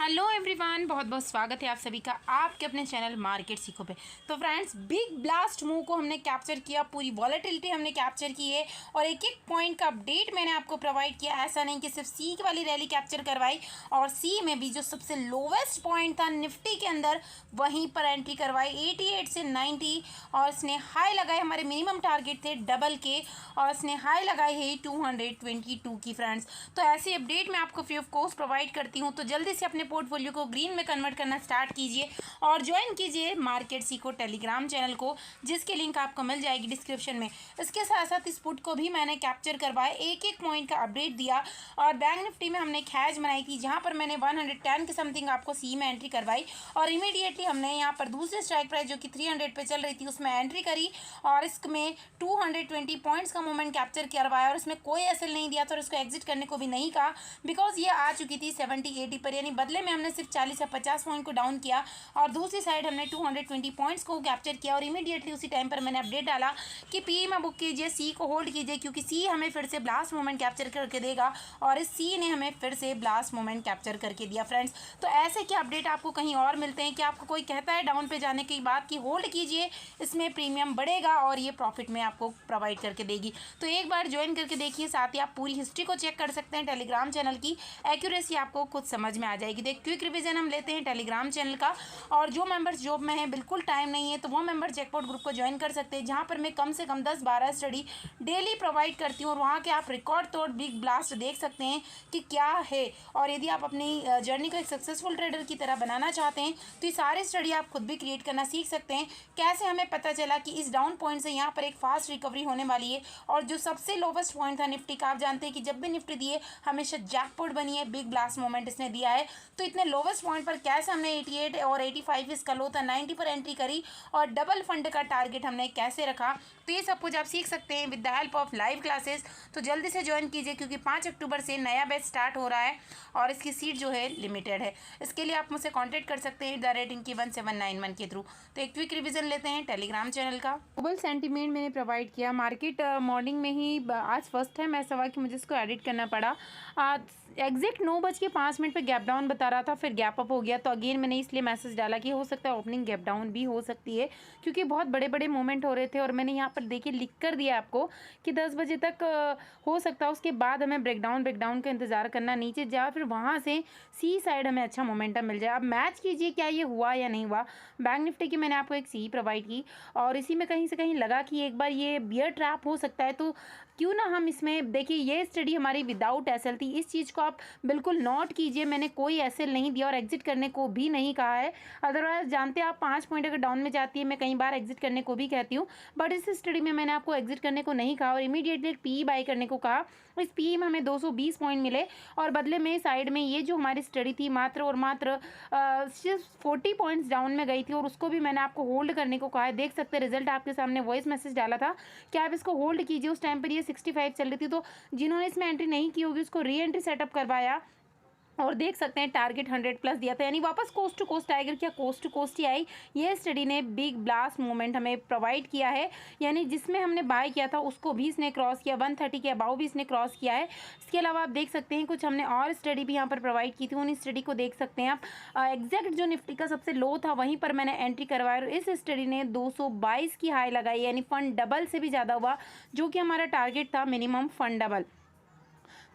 Hello everyone, बहुत बहुत स्वागत है आप सभी का आपके अपने चैनल मार्केट सीखो पे। तो फ्रेंड्स, बिग ब्लास्ट मूव को हमने कैप्चर किया, पूरी वॉलेटिलिटी हमने कैप्चर की है और एक एक पॉइंट का अपडेट मैंने आपको प्रोवाइड किया। ऐसा नहीं कि सिर्फ सी वाली रैली कैप्चर करवाई और सी में भी जो सबसे लोवेस्ट पॉइंट था निफ्टी के अंदर वहीं पर एंट्री करवाई 88 से 90 और इसने हाई लगाए। हमारे मिनिमम टारगेट थे डबल के और इसने हाई लगाई है 222 की। फ्रेंड्स, तो ऐसी अपडेट मैं आपको फ्री ऑफ कॉस्ट प्रोवाइड करती हूँ। तो जल्दी से अपने पोर्टफोलियो को ग्रीन में कन्वर्ट करना स्टार्ट कीजिए और ज्वाइन कीजिए मार्केट सीखो टेलीग्राम चैनल को, जिसकी लिंक आपको मिल जाएगी डिस्क्रिप्शन में। इसके साथ साथ इस पुट को भी मैंने कैप्चर करवाया, एक एक पॉइंट का अपडेट दिया और बैंक निफ्टी में हमने हैज बनाई थी जहां पर मैंने 110 के समथिंग आपको सी में एंट्री करवाई और इमीडिएटली हमने यहां पर दूसरे स्ट्राइक प्राइस जो कि 300 पे चल रही थी उसमें एंट्री करी और इसमें 220 पॉइंट्स का मूवमेंट कैप्चर करवाया और इसमें कोई एसएल नहीं दिया था और इसको एग्जिट करने को भी नहीं कहा बिकॉज ये आ चुकी थी 70-80 पर, यानी बदले में हमने सिर्फ 40 या 50 पॉइंट को डाउन किया और दूसरी साइड हमने 220 पॉइंट्स को कैप्चर किया और इमीडिएटली उसी टाइम पर मैंने अपडेट डाला कि पी में बुक कीजिए, सी को होल्ड कीजिए क्योंकि सी हमें फिर से ब्लास्ट मोमेंट कैप्चर करके देगा और इस सी ने हमें फिर से ब्लास्ट मोमेंट कैप्चर करके दिया। फ्रेंड्स, तो ऐसे क्या अपडेट आपको कहीं और मिलते हैं कि आपको कोई कहता है डाउन पे जाने की बात कि होल्ड कीजिए, इसमें प्रीमियम बढ़ेगा और ये प्रॉफिट में आपको प्रोवाइड करके देगी। तो एक बार ज्वाइन करके देखिए, साथ ही आप पूरी हिस्ट्री को चेक कर सकते हैं। टेलीग्राम चैनल की एक्यूरेसी आपको खुद समझ में आ जाएगी। देख, क्विक रिवीजन हम लेते हैं टेलीग्राम चैनल का और जो मेंबर्स जॉब में हैं, बिल्कुल टाइम नहीं है, तो वो मेंबर जैकपॉट ग्रुप को ज्वाइन कर सकते हैं जहां पर मैं कम से कम 10-12 स्टडी डेली प्रोवाइड करती हूँ और वहाँ के आप रिकॉर्ड तोड़ बिग ब्लास्ट देख सकते हैं कि क्या है। और यदि आप अपनी जर्नी को एक सक्सेसफुल ट्रेडर की तरह बनाना चाहते हैं तो ये सारे स्टडी आप खुद भी क्रिएट करना सीख सकते हैं। कैसे हमें पता चला कि इस डाउन पॉइंट से यहाँ पर एक फास्ट रिकवरी होने वाली है और जो सबसे लोवेस्ट पॉइंट था निफ्टी का, आप जानते हैं कि जब भी निफ्टी दिए हमेशा जैकपॉट बनी है, बिग ब्लास्ट मोमेंट इसने दिया है। तो इतने लोवेस्ट पॉइंट पर कैसे हमने 88 और 85 इसका लो था 90 पर एंट्री करी और डबल फंड का टारगेट हमने कैसे रखा, तो ये सब कुछ आप सीख सकते हैं with the help of live classes. तो जल्दी से ज्वाइन कीजिए क्योंकि 5 अक्टूबर से नया बैच स्टार्ट हो रहा है और इसकी सीट जो है लिमिटेड है। इसके लिए आप मुझसे कांटेक्ट कर सकते हैं द रेटिंग की 1791 के थ्रू। तो एक क्विक रिवीजन लेते हैं टेलीग्राम चैनल का। ग्लोबल सेंटीमेंट मैंने प्रोवाइड किया। मार्केट मॉर्निंग में ही आज फर्स्ट टाइम ऐसा हुआ कि मुझे इसको एडिट करना पड़ा। एग्जैक्ट 9:05 पे गैप डाउन बता रहा था, फिर गैप अप हो गया। तो अगेन मैंने इसलिए मैसेज डाला कि हो सकता है ओपनिंग गैप डाउन भी हो सकती है क्योंकि बहुत बड़े बड़े मूवमेंट हो रहे थे और मैंने यहाँ पर देखिए लिख कर दिया आपको कि 10 बजे तक हो सकता है, उसके बाद हमें ब्रेकडाउन का इंतजार करना, नीचे जा फिर वहाँ से सी साइड हमें अच्छा मोमेंटम मिल जाए। अब मैच कीजिए क्या ये हुआ या नहीं हुआ। बैंक निफ्टी की मैंने आपको एक सी प्रोवाइड की और इसी में कहीं से कहीं लगा कि एक बार ये बियर ट्रैप हो सकता है, तो क्यों ना हम इसमें देखिए। ये स्टडी हमारी विदाउट एसएल थी, इस चीज़ को आप बिल्कुल नोट कीजिए। मैंने कोई एसएल नहीं दिया और एग्जिट करने को भी नहीं कहा है। अदरवाइज जानते हैं आप 5 पॉइंट अगर डाउन में जाती है मैं कई बार एग्जिट करने को भी कहती हूँ, बट इस स्टडी में मैंने आपको एग्जिट करने को नहीं कहा और इमीडिएटली एक पी बाई करने को कहा। इस पी में हमें 220 पॉइंट मिले और बदले में साइड में ये जो हमारी स्टडी थी मात्र और मात्र सिर्फ 40 पॉइंट्स डाउन में गई थी और उसको भी मैंने आपको होल्ड करने को कहा है। देख सकते हैं रिजल्ट आपके सामने, वॉइस मैसेज डाला था कि आप इसको होल्ड कीजिए। उस टाइम पर ये 65 चल रही थी, तो जिन्होंने इसमें एंट्री नहीं की होगी उसको री एंट्री सेटअप करवाया और देख सकते हैं टारगेट 100+ दिया था, यानी वापस कोस्ट टू कोस्ट टाइगर क्या कोस्ट टू कोस्ट ही आई। ये स्टडी ने बिग ब्लास्ट मूवमेंट हमें प्रोवाइड किया है, यानी जिसमें हमने बाय किया था उसको भी इसने क्रॉस किया, 130 के अबाव भी इसने क्रॉस किया है। इसके अलावा आप देख सकते हैं कुछ हमने और स्टडी भी यहाँ पर प्रोवाइड की थी, उन स्टडी को देख सकते हैं आप। एग्जैक्ट जो निफ्टी का सबसे लो था वहीं पर मैंने एंट्री करवाया और इस स्टडी ने 222 की हाई लगाई, यानी फंड डबल से भी ज़्यादा हुआ, जो कि हमारा टारगेट था मिनिमम फंड डबल।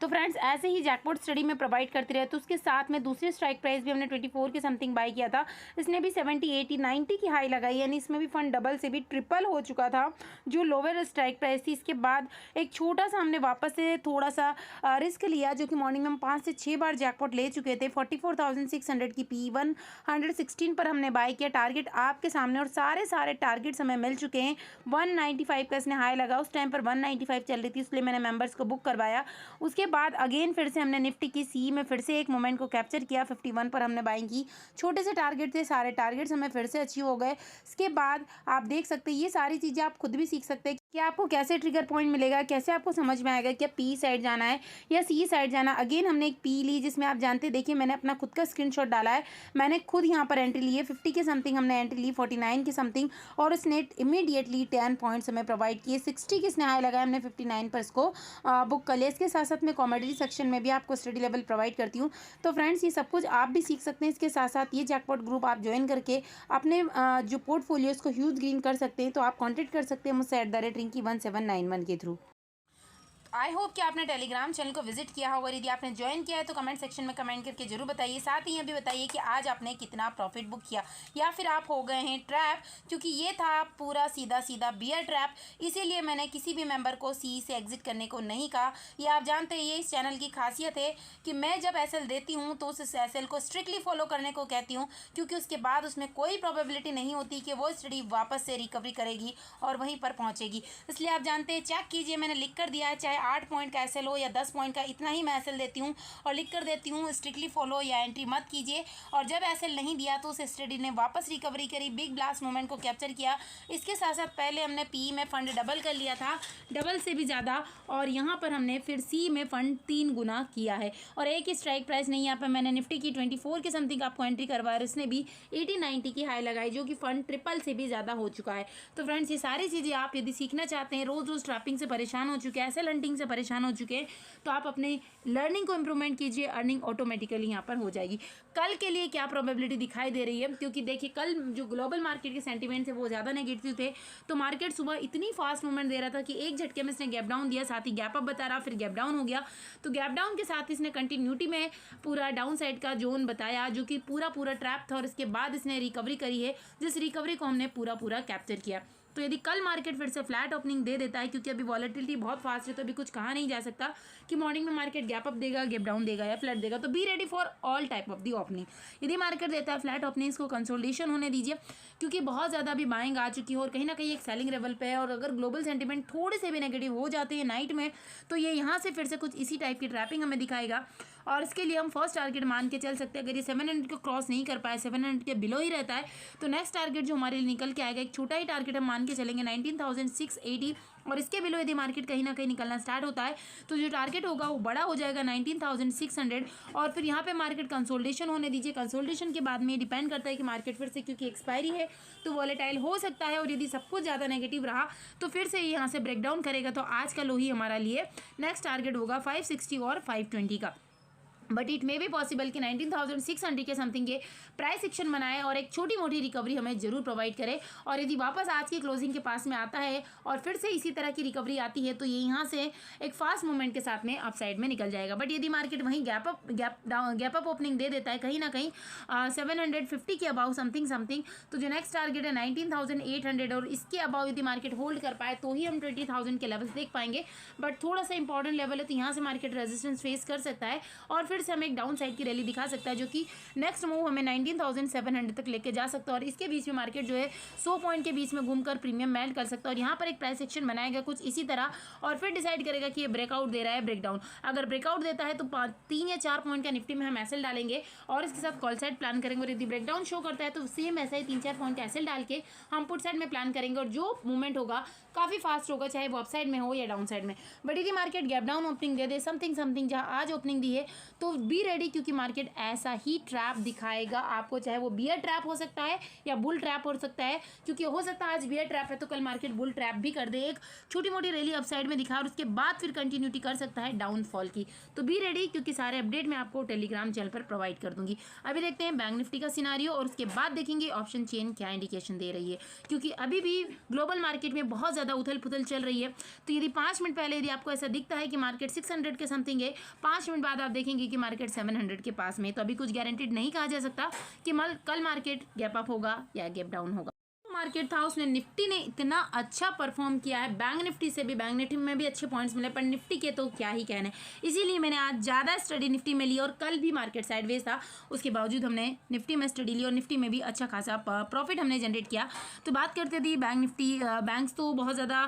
तो फ्रेंड्स, ऐसे ही जैकपॉट स्टडी में प्रोवाइड करते रहे। तो उसके साथ में दूसरे स्ट्राइक प्राइस भी हमने 24 के समथिंग बाय किया था, इसने भी 70, 80, 90 की हाई लगाई, यानी इसमें भी फंड डबल से भी ट्रिपल हो चुका था जो लोअर स्ट्राइक प्राइस थी। इसके बाद एक छोटा सा हमने वापस से थोड़ा सा रिस्क लिया, जो कि मॉर्निंग में हम 5 से 6 बार जैकपॉट ले चुके थे। 44,600 की पी 116 पर हमने बाय किया। टारगेट आपके सामने और सारे टारगेट्स हमें मिल चुके हैं। 195 का इसने हाई लगा, उस टाइम पर 195 चल रही थी, इसलिए मैंने मेंबर्स को बुक करवाया। उसके बाद अगेन फिर से हमने निफ्टी की सी में फिर से एक मोमेंट को कैप्चर किया, 51 पर हमने बाइंग की। छोटे से टारगेट थे, सारे टारगेट्स हमें फिर से अचीव हो गए। इसके बाद आप देख सकते हैं ये सारी चीज़ें आप खुद भी सीख सकते हैं। कि आपको कैसे ट्रिगर पॉइंट मिलेगा, कैसे आपको समझ में आएगा कि अब पी साइड जाना है या सी साइड जाना। अगेन हमने एक पी ली जिसमें आप जानते हैं, देखिए मैंने अपना खुद का स्क्रीनशॉट डाला है, मैंने खुद यहाँ पर एंट्री ली है 50 के समथिंग, हमने एंट्री ली 49 के समथिंग और उसने इमीडिएटली 10 पॉइंट्स हमें प्रोवाइड किए। 60 की इसने हाई लगाया, हमने 59 पर इसको बुक कर लिया। इसके साथ साथ मैं कॉमेडी सेक्शन में भी आपको स्टडी लेवल प्रोवाइड करती हूँ। तो फ्रेंड्स ये सब कुछ आप भी सीख सकते हैं। इसके साथ साथ ये जैकपॉट ग्रुप आप ज्वाइन करके अपने जो पोर्टफोलियोज को ह्यूज ग्रीन कर सकते हैं। तो आप कॉन्टेक्ट कर सकते हैं मुझसे @rinkey1791 के थ्रू। आई होप कि आपने टेलीग्राम चैनल को विजिट किया होगा। यदि आपने ज्वाइन किया है तो कमेंट सेक्शन में कमेंट करके जरूर बताइए। साथ ही ये भी बताइए कि आज आपने कितना प्रॉफिट बुक किया या फिर आप हो गए हैं ट्रैप, क्योंकि ये था पूरा सीधा सीधा बियर ट्रैप। इसीलिए मैंने किसी भी मेंबर को सी से एग्जिट करने को नहीं कहा। ये आप जानते हैं, ये इस चैनल की खासियत है कि मैं जब एसएल देती हूँ तो उस एसएल को स्ट्रिक्टली फॉलो करने को कहती हूँ, क्योंकि उसके बाद उसमें कोई प्रोबेबिलिटी नहीं होती कि वो स्टडी वापस से रिकवरी करेगी और वहीं पर पहुँचेगी। इसलिए आप जानते हैं, चेक कीजिए, मैंने लिख कर दिया है, चाहे 8 पॉइंट का एसएल हो या 10 पॉइंट का, इतना ही मैं एसएल देती हूँ और लिख कर देती हूँ स्ट्रिक्टली फॉलो या एंट्री मत कीजिए। और जब एसएल नहीं दिया तो उस स्टडी ने वापस रिकवरी करी, बिग ब्लास्ट मोमेंट को कैप्चर किया। इसके साथ साथ पहले हमने पी में फंड डबल कर लिया था, डबल से भी ज़्यादा, और यहाँ पर हमने फिर सी में फंड 3 गुना किया है। और एक ही स्ट्राइक प्राइस नहीं, यहाँ पर मैंने निफ्टी की 24 के समथिंग आपको एंट्री करवाया, उसने भी 80-90 की हाई लगाई, जो कि फंड ट्रिपल से भी ज़्यादा हो चुका है। तो फ्रेंड्स ये सारी चीज़ें आप यदि सीखना चाहते हैं, रोज़ रोज़ ट्रैपिंग से परेशान हो चुके हैं, एसएल हंटिंग से परेशान हो चुके हैं, तो आप अपने लर्निंग को इम्प्रूवमेंट कीजिए, अर्निंग ऑटोमेटिकली यहाँ पर हो जाएगी। कल के लिए क्या प्रोबेबिलिटी दिखाई दे रही है, क्योंकि देखिए कल जो ग्लोबल मार्केट के सेंटीमेंट थे वो ज़्यादा नेगेटिव थे, तो मार्केट सुबह इतनी फास्ट मूवमेंट दे रहा था कि एक झटके में इसने गैप डाउन दिया, साथ ही गैप अप बता रहा, फिर गैप डाउन हो गया। तो गैप डाउन के साथ इसने कंटिन्यूटी में पूरा डाउन साइड का जोन बताया, जो कि पूरा ट्रैप था, और इसके बाद इसने रिकवरी करी है, जिस रिकवरी को हमने पूरा कैप्चर किया। तो यदि कल मार्केट फिर से फ्लैट ओपनिंग दे देता है, क्योंकि अभी वॉलेटिलिटी बहुत फास्ट है, तो अभी कुछ कहा नहीं जा सकता कि मॉर्निंग में मार्केट गैप अप देगा, गैप डाउन देगा या फ्लैट देगा, तो be ready for all type of the opening. यदि मार्केट देता है फ्लैट ओपनिंग्स को कंसोलिडेशन होने दीजिए, क्योंकि बहुत ज़्यादा अभी बाइंग आ चुकी है और कहीं ना कहीं एक सेलिंग लेवल पे है। और अगर ग्लोबल सेंटीमेंट थोड़े से भी नेगेटिव हो जाते हैं नाइट में, तो ये यहाँ से फिर से कुछ इसी टाइप की ट्रैपिंग हमें दिखाएगा। और इसके लिए हम फर्स्ट टारगेट मान के चल सकते हैं, अगर ये 700 को क्रॉस नहीं कर पाए, 700 के बिलो ही रहता है, तो नेक्स्ट टारगेट जो हमारे लिए निकल के आएगा, एक छोटा ही टारगेट हम मान के चलेंगे 19,680, और इसके बिलो यदि मार्केट कहीं ना कहीं निकलना स्टार्ट होता है तो जो टारगेट होगा वो बड़ा हो जाएगा 19,600। और फिर यहाँ पे मार्केट कंसोलिडेशन होने दीजिए। कंसोलिडेशन के बाद में डिपेंड करता है कि मार्केट फिर से, क्योंकि एक्सपायरी है तो वॉलेटाइल हो सकता है, और यदि सब कुछ ज़्यादा नेगेटिव रहा तो फिर से यहाँ से ब्रेकडाउन करेगा। तो आज का लो ही हमारा लिए नेक्स्ट टारगेट होगा 560 और 520 का। But it may be possible कि 19,600 के समथिंग के प्राइस एक्शन बनाए और एक छोटी मोटी रिकवरी हमें जरूर प्रोवाइड करे। और यदि वापस आज की क्लोजिंग के पास में आता है और फिर से इसी तरह की रिकवरी आती है, तो ये यहाँ से एक फास्ट मूवमेंट के साथ में अपसाइड में निकल जाएगा। बट यदि मार्केट वहीं गैप अप ओपनिंग दे देता है कहीं ना कहीं 750 के अबाउ समथिंग, तो जो नेक्स्ट टारगेट है 19,800 और इसके अबाउ यदि मार्केट होल्ड कर पाए तो ही हम 20,000 के लेवल्स देख पाएंगे। बट थोड़ा सा इंपॉर्टेंट लेवल है, तो यहाँ से मार्केट रेजिस्टेंस फेस कर सकता है और फिर से हमें एक डाउन साइड की रैली दिखा सकता है, जो कि नेक्स्ट मूव हमें 19,700 तक लेके जा सकता है। और इसके बीच में मार्केट जो है 100 पॉइंट के बीच में घूमकर प्रीमियम मेल्ट कर सकता है, और यहाँ पर एक प्राइस एक्शन बनाएगा कुछ इसी तरह, और फिर डिसाइड करेगा कि ये ब्रेकआउट दे रहा है ब्रेकडाउन। अगर ब्रेकआउट देता है तो 3 या 4 पॉइंट का निफ्टी में हम एसएल डालेंगे और इसके साथ कॉल साइड प्लान करेंगे। और यदि ब्रेकडाउन शो करता है तो सेम ऐसा ही 3-4 पॉइंट का एसएल डाल के हम पुट साइड में प्लान करेंगे, और जो मूवमेंट होगा काफ़ी फास्ट होगा, चाहे वो अप साइड में हो या डाउन साइड में। बट यदि market gap down opening they they something जहाँ आज ओपनिंग दी है, तो बी रेडी, क्योंकि मार्केट ऐसा ही ट्रैप दिखाएगा आपको, चाहे वो बियर ट्रैप हो सकता है या बुल ट्रैप हो सकता है। क्योंकि हो सकता है आज बियर ट्रैप है तो कल मार्केट बुल ट्रैप भी कर दे, एक छोटी मोटी रैली अपसाइड में दिखा और उसके बाद फिर कंटिन्यूटी कर सकता है डाउनफॉल की। तो बी रेडी, क्योंकि सारे अपडेट मैं आपको टेलीग्राम चैनल पर प्रोवाइड कर दूंगी। अभी देखते हैं बैंक निफ्टी का सिनारियो और उसके बाद देखेंगे ऑप्शन चेन क्या इंडिकेशन दे रही है, क्योंकि अभी भी ग्लोबल मार्केट में बहुत ज़्यादा उथल पुथल चल रही है। तो यदि 5 मिनट पहले यदि आपको ऐसा दिखता है कि मार्केट 600 के समथिंग है, 5 मिनट बाद आप देखेंगे कि मार्केट 700 के पास में, तो अभी कुछ गारंटीड नहीं कहा जा सकता कि कल मार्केट गैप अप होगा या गैप डाउन होगा। मार्केट था उसने निफ्टी ने इतना अच्छा परफॉर्म किया है, बैंक निफ्टी से भी, बैंक निफ्टी में भी अच्छे पॉइंट्स मिले, पर निफ्टी के तो क्या ही कहने। इसीलिए मैंने आज ज़्यादा स्टडी निफ्टी में ली, और कल भी मार्केट साइडवेज था, उसके बावजूद हमने निफ्टी में स्टडी ली और निफ्टी में भी अच्छा खासा प्रॉफिट हमने जनरेट किया। तो बात करते थे बैंक निफ्टी, बैंक्स तो बहुत ज़्यादा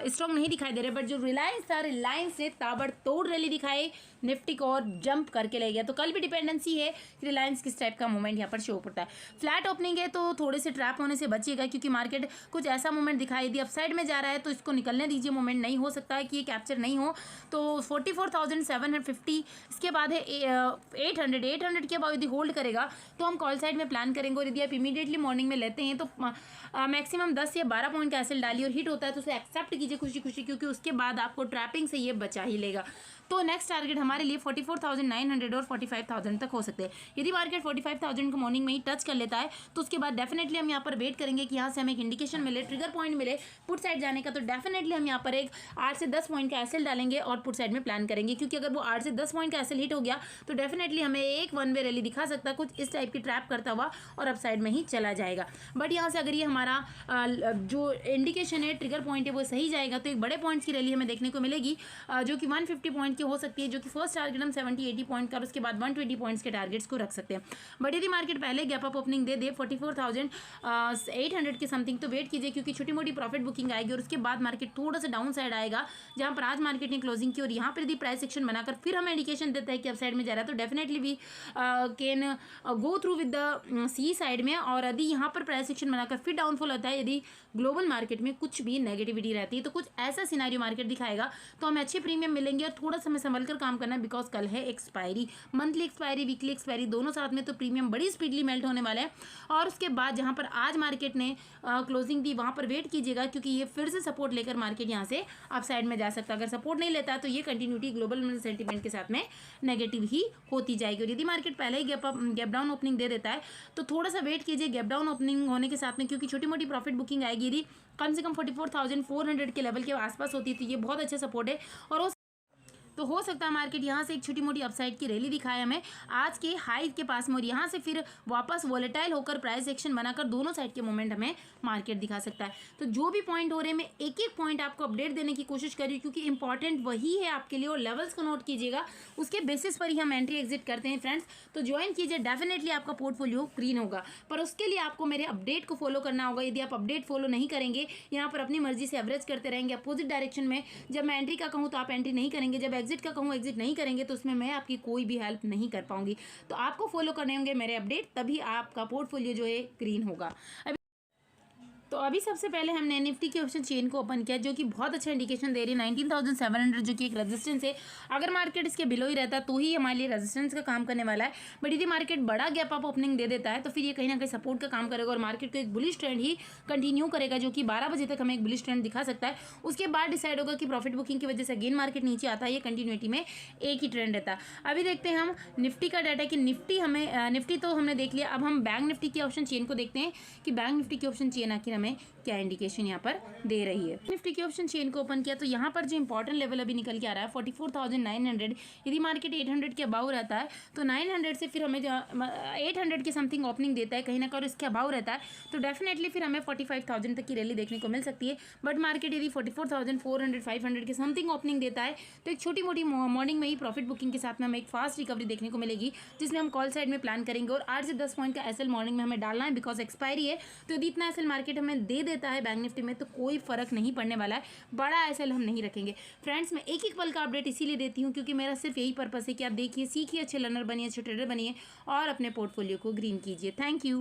स्ट्रॉन्ग नहीं दिखाई दे रहे, बट जो रिलायंस था, रिलायंस ने ताबड़तोड़ रैली दिखाई, निफ्टी को और जंप करके ले गया। तो कल भी डिपेंडेंसी है कि रिलायंस किस टाइप का मूवमेंट यहाँ पर शो करता है। फ्लैट ओपनिंग है तो थोड़े से ट्रैप होने से बचिएगा, क्योंकि मार्केट कुछ ऐसा मोमेंट दिखाई, यदि अपसाइड में जा रहा है तो इसको निकलने दीजिए, मोमेंट नहीं हो सकता है कि ये कैप्चर नहीं हो। तो 44,750, इसके बाद है 800 के बाद यदि होल्ड करेगा तो हम कॉल साइड में प्लान करेंगे। और यदि आप इमीडिएटली मॉर्निंग में लेते हैं तो मैक्सिमम 10 या 12 पॉइंट का एसएल डालिए और हिट होता है तो उसे एक्सेप्ट कीजिए खुशी खुशी, क्योंकि उसके बाद आपको ट्रैपिंग से ये बचा ही लेगा। तो नेक्स्ट टारगेट हमारे लिए 44,900 और 45,000 तक हो सकते हैं। यदि मार्केट 45,000 को मॉर्निंग में ही टच कर लेता है तो उसके बाद डेफिनेटली हम यहाँ पर वेट करेंगे कि यहाँ से हमें एक इंडिकेशन मिले, ट्रिगर पॉइंट मिले पुट साइड जाने का, तो डेफिनेटली हम यहाँ पर एक 8 से 10 पॉइंट का एसएल डालेंगे और पुट साइड में प्लान करेंगे, क्योंकि अगर वो 8 से 10 पॉइंट का एसएल हिट हो गया तो डेफिनेटली हमें एक वन वे रैली दिखा सकता है, कुछ इस टाइप की ट्रैप करता हुआ और अपसाइड में ही चला जाएगा। बट यहाँ से अगर ये हमारा जो इंडिकेशन है, ट्रिगर पॉइंट है, वो सही जाएगा तो एक बड़े पॉइंट्स की रैली हमें देखने को मिलेगी, जो कि 150 पॉइंट की हो सकती है, जो कि फर्स्ट टारगेट हम 70-80 पॉइंट का और उसके बाद 120 पॉइंट्स के टारगेट्स को रख सकते हैं। बट यदि मार्केट पहले गैप अप ओपनिंग दे दे 44,800 के समथिंग तो वेट कीजिए, क्योंकि छोटी मोटी प्रॉफिट बुकिंग आएगी और उसके बाद मार्केट थोड़ा सा डाउन साइड आएगा, जहां पर आज मार्केट ने क्लोजिंग की और यहाँ पर यदि प्राइस सेक्शन बनाकर फिर हमें इंडिकेशन देता है कि अप साइड में जा रहा है तो definitely we can go through with the sea side में। और यदि यहाँ पर प्राइस सेक्शन बनाकर फिर डाउनफॉल होता है, यदि ग्लोबल मार्केट में कुछ भी नेगेटिविटी रहती है तो कुछ ऐसा सिनेरियो मार्केट दिखाएगा तो हमें अच्छे प्रीमियम मिलेंगे। और थोड़ा सा हमें संभल कर काम करना है, बिकॉज कल है expiry, monthly expiry, weekly expiry दोनों साथ में, तो प्रीमियम बड़ी स्पीडली मेल्ट होने वाले हैं। और उसके बाद जहां पर आज मार्केट ने क्लोजिंग दी वहां पर वेट कीजिएगा, क्योंकि ये फिर से सपोर्ट लेकर मार्केट यहां से अप साइड में जा सकता है। अगर सपोर्ट नहीं लेता है तो ये कंटिन्यूटी ग्लोबल सेंटीमेंट के साथ में नेगेटिव ही होती जाएगी। और यदि मार्केट पहले ही गैप डाउन ओपनिंग दे देता है तो थोड़ा सा वेट कीजिए गैप डाउन ओपनिंग होने के साथ में, क्योंकि छोटी मोटी प्रॉफिट बुकिंग आएगी। यदि कम से कम 44,400 के लेवल के आसपास होती है तो ये बहुत अच्छा सपोर्ट है। और तो हो सकता है मार्केट यहाँ से एक छोटी मोटी अपसाइड की रैली दिखाए हमें आज के हाई के पास में, और यहाँ से फिर वापस वॉलेटाइल होकर प्राइस एक्शन बनाकर दोनों साइड के मोमेंट हमें मार्केट दिखा सकता है। तो जो भी पॉइंट हो रहे हैं मैं एक एक पॉइंट आपको अपडेट देने की कोशिश कर रही हूँ, क्योंकि इंपॉर्टेंट वही है आपके लिए, और लेवल्स को नोट कीजिएगा, उसके बेसिस पर ही हम एंट्री एग्जिट करते हैं फ्रेंड्स। तो ज्वाइन कीजिए, डेफिनेटली आपका पोर्टफोलियो ग्रीन होगा, पर उसके लिए आपको मेरे अपडेट को फॉलो करना होगा। यदि आप अपडेट फॉलो नहीं करेंगे, यहाँ पर अपनी मर्जी से एवरेज करते रहेंगे अपोजिट डायरेक्शन में, जब मैं एंट्री का कहूँ तो आप एंट्री नहीं करेंगे, जब एग्जिट का कहूँ एग्जिट नहीं करेंगे, तो उसमें मैं आपकी कोई भी हेल्प नहीं कर पाऊंगी। तो आपको फॉलो करने होंगे मेरे अपडेट, तभी आपका पोर्टफोलियो जो है ग्रीन होगा। तो अभी सबसे पहले हमने निफ्टी के ऑप्शन चेन को ओपन किया, जो कि बहुत अच्छा इंडिकेशन दे रही है 19,700, जो कि एक रेजिस्टेंस है। अगर मार्केट इसके बिलो ही रहता तो ही हमारे लिए रेजिस्टेंस का काम करने वाला है। बट यदि मार्केट बड़ा गैप अप ओपनिंग दे देता है तो फिर ये कहीं ना कहीं सपोर्ट का काम करेगा और मार्केट को एक बुलिश ट्रेंड ही कंटिन्यू करेगा, जो कि 12 बजे तक हमें एक बुलिश ट्रेंड दिखा सकता है। उसके बाद डिसाइड होगा कि प्रॉफिट बुकिंग की वजह से अगेन मार्केट नीचे आता है, ये कंटिन्यूटी में एक ही ट्रेंड रहता है। अभी देखते हैं हम निफ्टी का डाटा कि निफ्टी तो हमने देख लिया। अब हम बैंक निफ्टी की ऑप्शन चेन को देखते हैं कि बैंक निफ्टी की ऑप्शन चेन आखिर हमें क्या इंडिकेशन यहाँ पर दे रही है। निफ्टी की ऑप्शन चेन को ओपन किया तो यहाँ पर जो इंपॉर्टेंट लेवल अभी निकल के आ रहा है 44,900। यदि मार्केट 800 के अबाउ रहता है तो 900 से फिर हमें 800 के समथिंग ओपनिंग देता है कहीं ना कहीं, इसके अबाउ रहता है तो डेफिनेटली फिर हमें 45,000 तक की रैली देखने को मिल सकती है। बट मार्केट यदि 44,400 500 के समथिंग ओपनिंग देता है तो एक छोटी मोटी मॉर्निंग में ही प्रॉफिट बुकिंग के साथ में हमें एक फास्ट रिकवरी देखने को मिलेगी, जिसमें हम कॉल साइड में प्लान करेंगे। और 8 से 10 पॉइंट का एसएल मॉर्निंग में हमें डालना है, बिकॉज एक्सपायरी है। तो यदि इतना एसएल मार्केट हमें दे देता है बैंक निफ्टी में तो कोई फर्क नहीं पड़ने वाला है, बड़ा एसएल हम नहीं रखेंगे फ्रेंड्स। मैं एक एक पल का अपडेट इसीलिए देती हूँ क्योंकि मेरा सिर्फ यही पर्पस है कि आप देखिए, सीखिए, अच्छे लर्नर बनिए, अच्छे ट्रेडर बनिए और अपने पोर्टफोलियो को ग्रीन कीजिए। Thank you.